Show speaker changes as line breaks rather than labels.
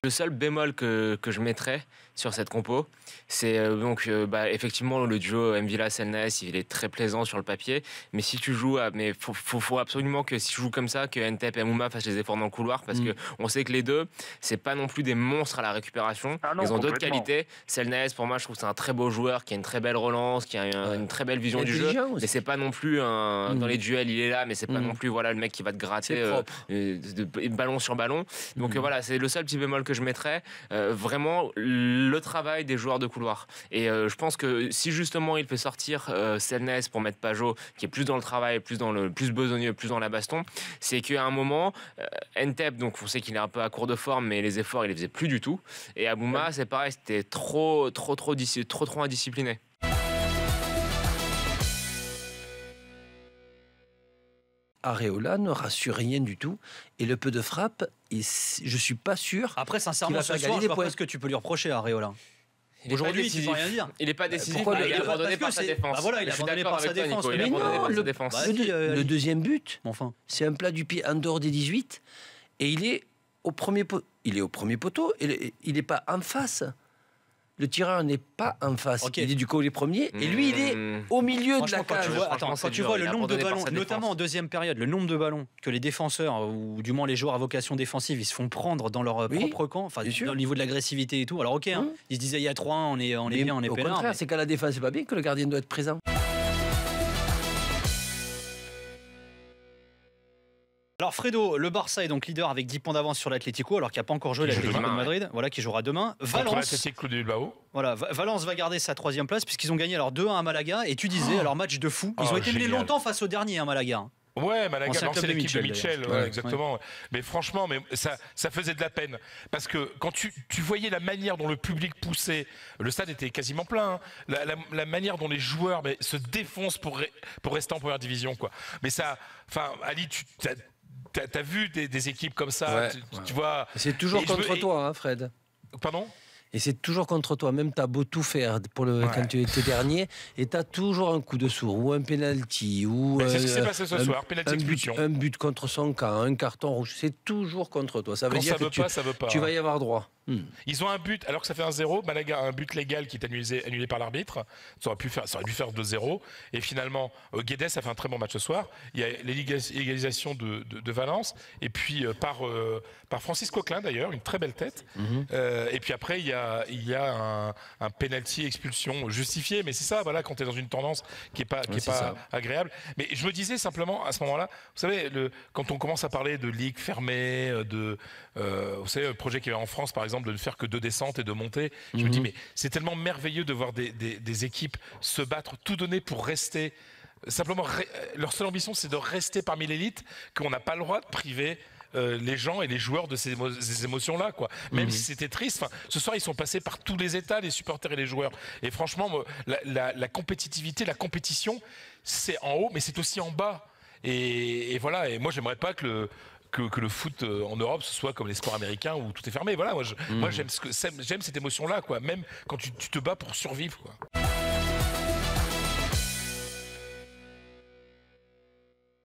Le seul bémol que je mettrais sur cette compo, c'est effectivement le duo M'Vila-Selnès, il est très plaisant sur le papier, mais si tu joues, mais faut absolument que si tu joues comme ça, que Ntep et Amouma fassent les efforts dans le couloir, parce que on sait que les deux, c'est pas non plus des monstres à la récupération.
Ah non,
ils ont d'autres
complètement.
qualités. Selnès, pour moi, je trouve que c'est un très beau joueur, qui a une très belle relance, qui a une très belle vision du jeu, mais c'est pas non plus dans les duels, il est là, mais c'est pas non plus le mec qui va te gratter ballon sur ballon. Donc voilà, c'est le seul petit bémol que je mettrais, vraiment le travail des joueurs de couloir. Et je pense que si justement il fait sortir Selnès pour mettre Pajot, qui est plus dans le travail, plus besogneux, plus dans la baston, c'est qu'à un moment, Ntep, donc on sait qu'il est un peu à court de forme, mais les efforts il les faisait plus du tout. Et Amouma, c'est pareil, c'était trop indiscipliné.
Areola ne rassure rien du tout et le peu de frappe, je suis pas sûr.
Après, sincèrement, ce soir, je vois pas ce que tu peux lui reprocher à Areola. Aujourd'hui, il ne peut rien dire.
Il n'est pas décisif,
Pourquoi
il est abandonné par sa défense.
Bah voilà, il est abandonné par sa défense.
Mais non, le deuxième but,
enfin,
c'est un plat du pied en dehors des 18 et il est au premier poteau, il n'est pas en face. Le tireur n'est pas en face. Okay. Il est du côté premier et lui, il est au milieu de la cage.
Quand tu vois le nombre de ballons, notamment en deuxième période, le nombre de ballons que les défenseurs, ou du moins les joueurs à vocation défensive, ils se font prendre dans leur propre camp, enfin, au niveau de l'agressivité et tout. Alors, ils se disaient il y a 3-1, on est bien, on est peinard.
Au contraire, c'est qu'à la défense, c'est pas bien que le gardien doit être présent.
Alors Fredo, le Barça est donc leader avec 10 points d'avance sur l'Atlético, alors qu'il n'y a pas encore joué l'Atlético de Madrid, voilà, qui jouera demain. Valence va garder sa 3e place puisqu'ils ont gagné alors 2-1 à Malaga. Et tu disais, alors match de fou, ils ont été menés longtemps face au dernier, Malaga.
Ouais, Malaga, l'ancienne équipe de Michel, exactement. Ouais. Mais franchement, ça faisait de la peine. Parce que quand tu voyais la manière dont le public poussait, le stade était quasiment plein, hein, la manière dont les joueurs se défoncent pour rester en première division, quoi. Mais ça, enfin, Ali, T'as vu des équipes comme ça, tu vois.
C'est toujours contre toi, hein, Fred.
Pardon ?
Et c'est toujours contre toi. Même t'as beau tout faire quand tu étais dernier, et t'as toujours un coup de sourd ou un penalty ou
c'est ce qui s'est passé ce soir. Penalty expulsion.
Un but contre son camp, un carton rouge. C'est toujours contre toi. Ça veut dire que
ça veut pas.
Tu vas y avoir droit.
Ils ont un but, alors que ça fait 1-0. Malaga a un but légal qui est annulé par l'arbitre. Ça aurait dû faire 2-0. Et finalement, Guedes a fait un très bon match ce soir. Il y a l'égalisation de Valence. Et puis par Francis Coquelin d'ailleurs, une très belle tête. Et puis après, il y a un penalty expulsion justifié. Mais c'est ça, voilà, quand tu es dans une tendance qui est pas agréable. Mais je me disais simplement à ce moment-là, vous savez, quand on commence à parler de ligue fermée, vous savez, le projet qu'il y avait en France, par exemple, de ne faire que 2 descentes et de monter. Je me dis, mais c'est tellement merveilleux de voir des équipes se battre, tout donner pour rester. Simplement, leur seule ambition, c'est de rester parmi l'élite, qu'on n'a pas le droit de priver les gens et les joueurs de ces émotions-là, quoi. Même si c'était triste. Ce soir, ils sont passés par tous les états, les supporters et les joueurs. Et franchement, la compétitivité, la compétition, c'est en haut, mais c'est aussi en bas. Et voilà. Et moi, j'aimerais pas que le foot en Europe ce soit comme les sports américains où tout est fermé. Voilà, moi j'aime cette émotion-là, quoi. Même quand tu te bats pour survivre, quoi.